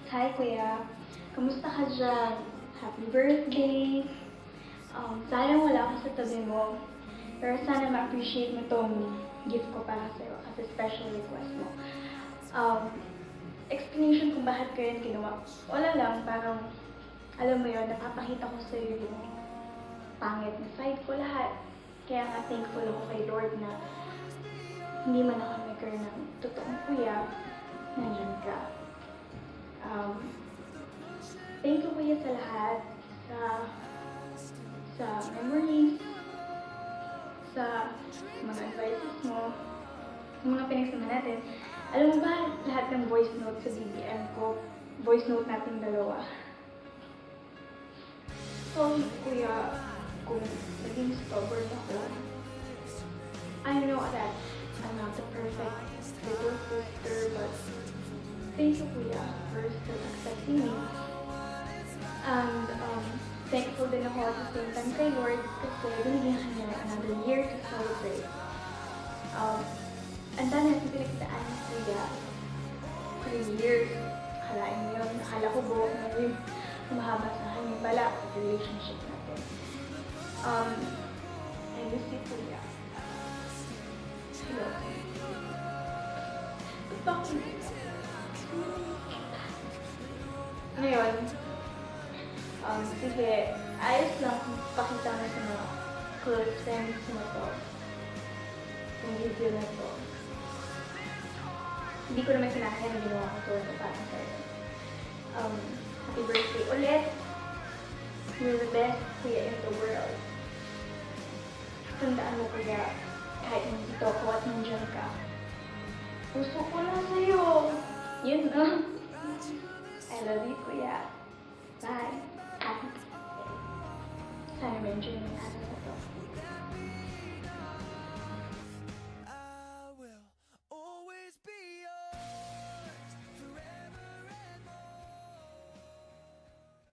Hi, Kuya. Kamusta ka dyan? Happy birthday! Sayang wala ka sa tabi mo. Pero sana ma-appreciate mo tong gift ko para sa'yo as a special request mo. Explanation kung bakit ko yun ginawa. Wala lang, parang, alam mo yun, napapakita ko sa'yo yung pangit na side ko lahat. Kaya nga thankful ako kay Lord na hindi man ako nagkaroon ng totoong kuya, nandiyan ka. Thank you, Kuya, sa lahat. Sa memories, sa mga advices mo, sa mga pinagsama natin. Alam mo ba, lahat ng voice note sa BBM ko, voice note natin dalawa. Sorry, Kuya, kung naging stubborn ako. I know that I'm not the perfect little sister, but thank you, Kuya, for still accepting me. And thankful din ako at the same time kay Lord kasi binigyan ka niya another year to celebrate. Ang dami natin pinagdaan ni Kuya. 3 years. Akalain mo yun. Akala ko buo na yun. Mahaba sa akin yung pala sa relationship natin. I miss you, Kuya. I love you. Bakit? Ngayon, sige, ayos lang kung pakita mo sa mga close friends mo to. Yung video na to. Hindi ko naman kinakaya na ginawa ko to para sa'yo. Happy birthday ulit! You're the best kuya in the world. Tandaan mo, Kuya, kahit nandito ako at nandiyan ka. Puso ko lang sa'yo. Yun na. I love you, Kuya. Bye. Sana ma-enjoy mo yung araw.